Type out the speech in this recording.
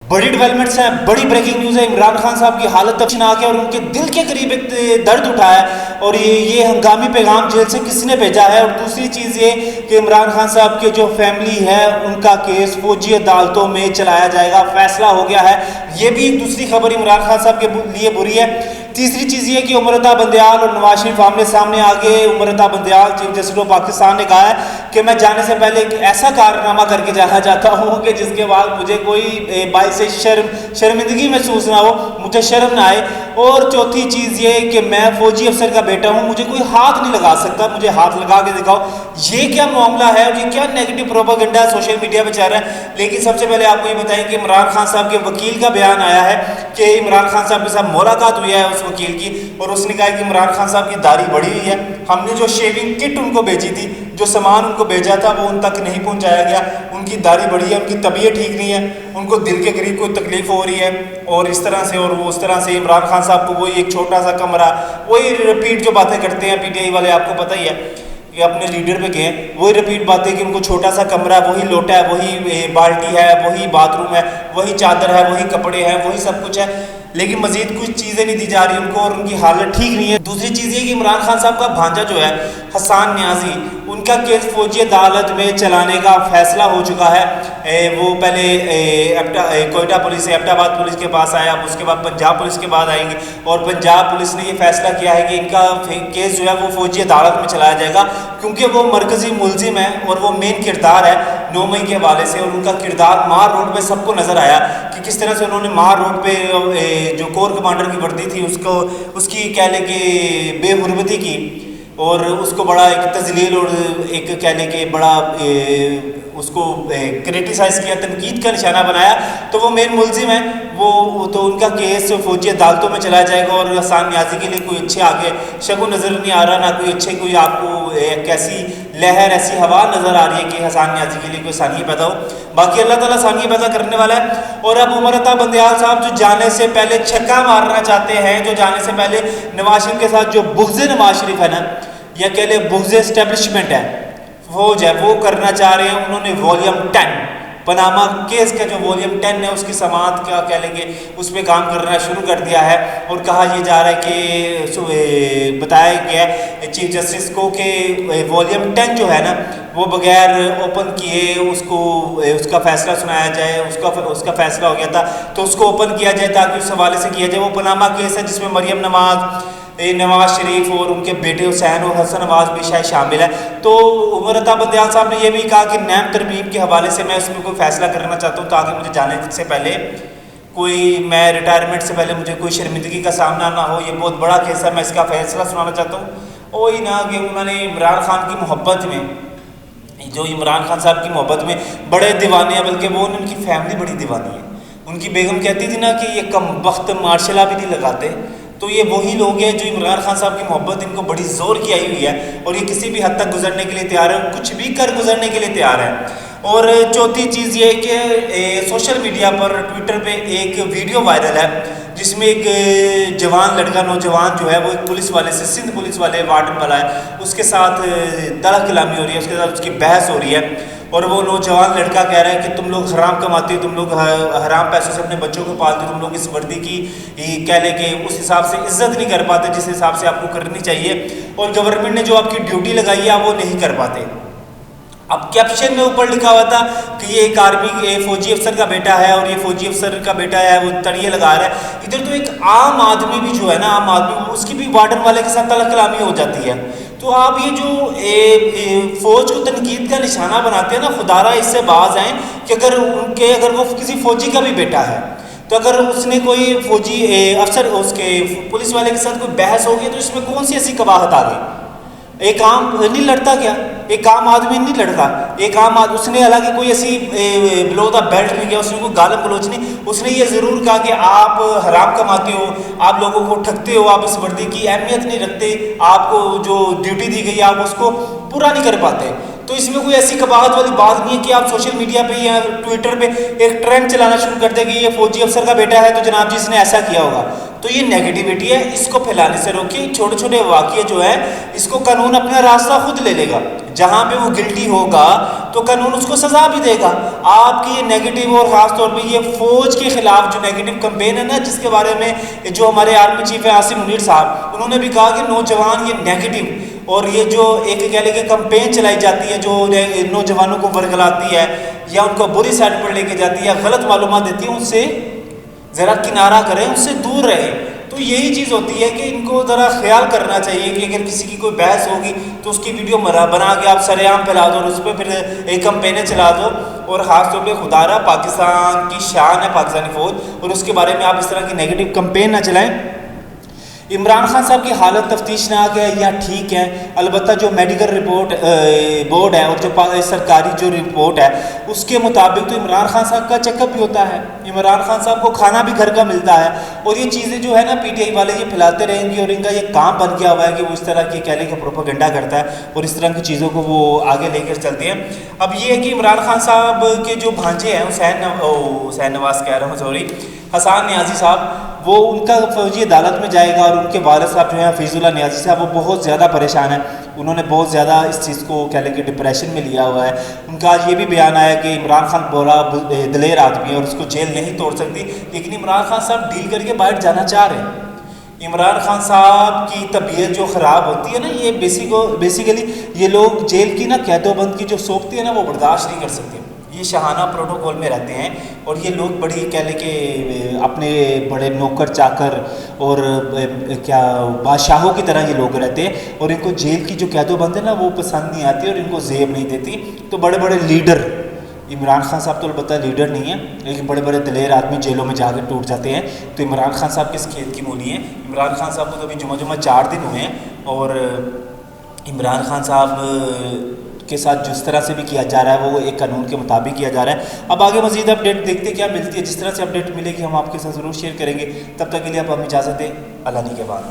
بڑی ڈیولپمنٹس ہیں، بڑی بریکنگ نیوز ہے۔ عمران خان صاحب کی حالت تشناک ہے اور ان کے دل کے قریب ایک درد اٹھا ہے، اور یہ ہنگامی پیغام جیل سے کس نے بھیجا ہے۔ اور دوسری چیز یہ کہ عمران خان صاحب کے جو فیملی ہے ان کا کیس فوجی عدالتوں میں چلایا جائے گا، فیصلہ ہو گیا ہے۔ یہ بھی دوسری خبر عمران خان صاحب کے لیے بری ہے۔ تیسری چیز یہ کہ عمر عطا بندیال اور نواز شریف آمنے سامنے آگے۔ Umar Ata Bandial chief justice of Pakistan نے کہا ہے کہ میں جانے سے پہلے ایک ایسا کارنامہ کر کے جانا چاہتا ہوں کہ جس کے بعد مجھے کوئی باعث شرمندگی محسوس نہ ہو، مجھے شرم نہ آئے۔ اور چوتھی چیز یہ کہ میں فوجی افسر کا بیٹا ہوں، مجھے کوئی ہاتھ نہیں لگا سکتا، مجھے ہاتھ لگا کے دکھاؤ۔ یہ کیا معاملہ ہے اور یہ کیا نیگیٹو پروپیگنڈا سوشل میڈیا پہ چل رہا ہے۔ لیکن سب سے پہلے آپ کو یہ بتائیں کہ عمران خان صاحب کے وکیل کا بیان آیا ہے کہ عمران خان صاحب کے ساتھ ملاقات ہوئی ہے اس وکیل کی، اور اس نے کہا کہ عمران خان صاحب کی داڑھی بڑھی ہوئی ہے، ہم نے جو شیونگ کٹ ان کو بھیجی تھی، جو سامان ان کو بھیجا تھا وہ ان تک نہیں پہنچایا گیا، ان کی داڑھی بڑھی ہے، ان کی طبیعت ٹھیک نہیں ہے، ان کو دل کے قریب کوئی تکلیف ہو رہی ہے، اور اس طرح سے اور وہ اس طرح سے عمران خان صاحب کو وہی ایک چھوٹا سا کمرہ، وہی رپیٹ جو باتیں کرتے ہیں پی ٹی آئی والے، آپ کو پتہ ہی ہے کہ اپنے لیڈر پہ گئے، وہی رپیٹ باتیں کہ ان کو چھوٹا سا کمرہ، وہی لوٹا ہے، وہی بالٹی ہے، وہی باتھ روم ہے، وہی چادر ہے، وہی کپڑے ہیں، وہی سب کچھ ہے، لیکن مزید کچھ چیزیں نہیں دی جا رہی ان کو، اور ان کی حالت ٹھیک نہیں ہے۔ دوسری چیز یہ کہ عمران خان صاحب کا بھانجا جو ہے حسان نیازی، ان کا کیس فوجی عدالت میں چلانے کا فیصلہ ہو چکا ہے۔ وہ پہلے کوئٹہ پولیس سے ایبٹ آباد پولیس کے پاس آیا، اب اس کے بعد پنجاب پولیس کے بعد آئیں گے، اور پنجاب پولیس نے یہ فیصلہ کیا ہے کہ ان کا کیس جو ہے وہ فوجی عدالت میں چلایا جائے گا، کیونکہ وہ مرکزی ملزم ہے اور وہ مین کردار ہے 9 مئی کے حوالے سے، اور ان کا کردار مار روڈ پہ سب کو نظر آیا کہ کس طرح سے انہوں نے مار روڈ پہ جو کور کمانڈر کی وردی تھی اس کی کہہ لیں کہ بے حرمتی کی، اور اس کو بڑا ایک تذلیل اور ایک کہہ لیں کہ بڑا اس کو کریٹیسائز کیا، تنقید کا نشانہ بنایا، تو وہ مین ملزم ہے، وہ تو ان کا کیس فوجی عدالتوں میں چلایا جائے گا، اور حسان نیازی کے لیے کوئی اچھے آگے شگو نظر نہیں آ رہا، نہ کوئی اچھے کوئی آپ کو ایک ایسی لہر ایسی ہوا نظر آ رہی ہے کہ حسان نیازی کے لیے کوئی ثانیہ پیدا ہو۔ باقی اللہ تعالیٰ ثانیہ پیدا کرنے والا ہے۔ اور اب عمر عطا بندیال صاحب جو جانے سے پہلے چھکا مارنا چاہتے ہیں، جو جانے سے پہلے نواز شریف کے ساتھ جو بغض نواز شریف ہے نا، یا کہہ لیں بغض اسٹیبلشمنٹ ہے، فوج ہے، وہ کرنا چاہ رہے ہیں۔ انہوں نے والیوم 10 پاناما کیس کا جو والیوم 10 ہے اس کی سماعت کا کہہ لیں گے اس پہ کام کرنا شروع کر دیا ہے، اور کہا یہ جا رہا ہے کہ بتایا گیا ہے چیف جسٹس کو کہ والیوم 10 جو ہے نا وہ بغیر اوپن کیے اس کا فیصلہ سنایا جائے، اس کا فیصلہ ہو گیا تھا تو اس کو اوپن کیا جائے تاکہ اس حوالے سے کیا جائے۔ وہ پاناما کیس ہے جس میں مریم نواز شریف اور ان کے بیٹے حسین اور حسن نواز بھی شاید شامل ہے۔ تو عمر عطا بندیال صاحب نے یہ بھی کہا کہ نیم ترمیم کے حوالے سے میں اس میں کوئی فیصلہ کرنا چاہتا ہوں تاکہ مجھے جانے سے پہلے میں ریٹائرمنٹ سے پہلے مجھے کوئی شرمندگی کا سامنا نہ ہو، یہ بہت بڑا کیس ہے، میں اس کا فیصلہ سنانا چاہتا ہوں۔ وہی نہ کہ انہوں نے عمران خان کی محبت میں، جو عمران خان صاحب کی محبت میں بڑے دیوانے ہیں، بلکہ وہ ان کی فیملی بڑی دیوانی ہے۔ ان کی بیگم کہتی تھی نا کہ یہ کم وقت مارشلہ بھی نہیں لگاتے، تو یہ وہی لوگ ہیں جو عمران خان صاحب کی محبت ان کو بڑی زور کی آئی ہوئی ہے، اور یہ کسی بھی حد تک گزرنے کے لیے تیار ہے، کچھ بھی کر گزرنے کے لیے تیار ہے۔ اور چوتھی چیز یہ کہ سوشل میڈیا پر ٹویٹر پہ ایک ویڈیو وائرل ہے جس میں ایک نوجوان جو ہے وہ ایک پولیس والے سے، سندھ پولیس والے وارڈن والا ہے، اس کے ساتھ دڑا کلامی ہو رہی ہے، اس کے ساتھ اس کی بحث ہو رہی ہے، اور وہ نوجوان لڑکا کہہ رہا ہے کہ تم لوگ حرام کماتے ہو، تم لوگ حرام پیسوں سے اپنے بچوں کو پالتے ہو، تم لوگ اس وردی کی کہہ لیں کہ اس حساب سے عزت نہیں کر پاتے جس حساب سے آپ کو کرنی چاہیے، اور گورنمنٹ نے جو آپ کی ڈیوٹی لگائی ہے آپ وہ نہیں کر پاتے۔ اب کیپشن میں اوپر لکھا ہوا تھا کہ یہ ایک آرمی فوجی افسر کا بیٹا ہے، اور یہ فوجی افسر کا بیٹا ہے وہ تڑیے لگا رہا ہے۔ ادھر تو ایک عام آدمی بھی جو ہے نا، عام آدمی اس کی بھی وارڈن والے کے ساتھ تلخ کلامی ہو جاتی ہے۔ تو آپ یہ جو فوج کو تنقید کا نشانہ بناتے ہیں نا، خدا را اس سے باز آئیں کہ اگر وہ کسی فوجی کا بھی بیٹا ہے تو اگر اس نے کوئی فوجی افسر اس کے پولیس والے کے ساتھ کوئی بحث ہوگی تو اس میں کون سی ایسی قباحت آ گئی؟ ایک عام نہیں لڑتا کیا؟ ایک عام آدمی نہیں لڑتا، ایک عام آدمی اس نے حالانکہ کوئی ایسی بلو دا بیلٹ نہیں کیا، اس نے کوئی گالم گلوچ نہیں، اس نے یہ ضرور کہا کہ آپ حرام کماتے ہو، آپ لوگوں کو ٹھگتے ہو، آپ اس وردی کی اہمیت نہیں رکھتے، آپ کو جو ڈیوٹی دی گئی آپ اس کو پورا نہیں کر پاتے۔ تو اس میں کوئی ایسی قباحت والی بات نہیں ہے کہ آپ سوشل میڈیا پہ یا ٹویٹر پہ ایک ٹرینڈ چلانا شروع کر دیں کہ یہ فوجی افسر کا بیٹا ہے تو جناب جی اس نے ایسا کیا ہوگا۔ تو یہ نیگیٹیوٹی ہے، اس کو پھیلانے سے روکیے. چھوٹے چھوٹے واقعے جو ہیں اس کو قانون اپنا راستہ خود لے لے گا. جہاں پہ وہ گلٹی ہوگا تو قانون اس کو سزا بھی دے گا. آپ کی یہ نیگیٹو اور خاص طور پہ یہ فوج کے خلاف جو نیگیٹو کمپین ہے نا، جس کے بارے میں جو ہمارے آرمی چیف ہیں عاصم منیر صاحب، انہوں نے بھی کہا کہ نوجوان یہ نیگیٹو اور یہ جو ایک کہہ لیں کہ کمپین چلائی جاتی ہے جو نوجوانوں کو ورگلاتی ہے یا ان کو بری سائڈ پر لے کے جاتی ہے یا غلط معلومات دیتی ہے، ان سے ذرا کنارہ کریں، ان سے دور رہیں. تو یہی چیز ہوتی ہے کہ ان کو ذرا خیال کرنا چاہیے کہ اگر کسی کی کوئی بحث ہوگی تو اس کی ویڈیو بنا کے آپ سر عام پھیلا دو اور اس پہ پھر ایک کمپینیں چلا دو. اور خاص طور پہ خدا رہا پاکستان کی شان ہے پاکستانی فوج، اور اس کے بارے میں آپ اس طرح کی نیگیٹو کمپین نہ چلائیں. عمران خان صاحب کی حالت تفتیشناک ہے یا ٹھیک ہے؟ البتہ جو میڈیکل رپورٹ بورڈ ہے اور جو سرکاری جو رپورٹ ہے اس کے مطابق تو عمران خان صاحب کا چیک اپ بھی ہوتا ہے، عمران خان صاحب کو کھانا بھی گھر کا ملتا ہے. اور یہ چیزیں جو ہے نا پی ٹی آئی والے یہ پھیلاتے رہیں گے اور ان کا یہ کام بن گیا ہوا ہے کہ وہ اس طرح کی کہہ لیں کہ پروپیگنڈا کرتا ہے اور اس طرح کی چیزوں کو وہ آگے لے کر چلتے ہیں. اب یہ ہے کہ عمران خان صاحب کے جو بھانجے ہیں حسین نواز کہہ رہا ہوں سوری حسان نیازی صاحب، وہ ان کا فوجی عدالت میں جائے گا اور ان کے والد صاحب جو ہیں حفیظ اللہ نیازی صاحب، وہ بہت زیادہ پریشان ہیں. انہوں نے بہت زیادہ اس چیز کو کہہ لیں کہ ڈپریشن میں لیا ہوا ہے. ان کا آج یہ بھی بیان آیا کہ عمران خان بولا دلیر آدمی ہے اور اس کو جیل نہیں توڑ سکتی، لیکن عمران خان صاحب ڈیل کر کے باہر جانا چاہ رہے ہیں. عمران خان صاحب کی طبیعت جو خراب ہوتی ہے نا، یہ بیسیکلی یہ لوگ جیل کی نا قید و بند کی جو سوکھتی ہے نا وہ برداشت نہیں کر سکتے. یہ شاہانہ پروٹوکول میں رہتے ہیں اور یہ لوگ بڑی کہہ لیں کہ اپنے بڑے نوکر چاکر اور کیا بادشاہوں کی طرح یہ لوگ رہتے ہیں اور ان کو جیل کی جو قید و بند ہے نا وہ پسند نہیں آتی اور ان کو زیب نہیں دیتی. تو بڑے بڑے لیڈر، عمران خان صاحب تو البتہ لیڈر نہیں ہیں لیکن بڑے بڑے دلیر آدمی جیلوں میں جا کے ٹوٹ جاتے ہیں. تو عمران خان صاحب کس کھیت کی مولی ہیں؟ عمران خان صاحب کو تو ابھی جمعہ 4 دن ہوئے ہیں اور عمران خان صاحب کے ساتھ جس طرح سے بھی کیا جا رہا ہے وہ ایک قانون کے مطابق کیا جا رہا ہے. اب آگے مزید اپڈیٹ دیکھتے کیا ملتی ہے. جس طرح سے اپڈیٹ ملے گی ہم آپ کے ساتھ ضرور شیئر کریں گے. تب تک کے لیے آپ ہمیں اجازت دیں. اللہ نے کے بعد.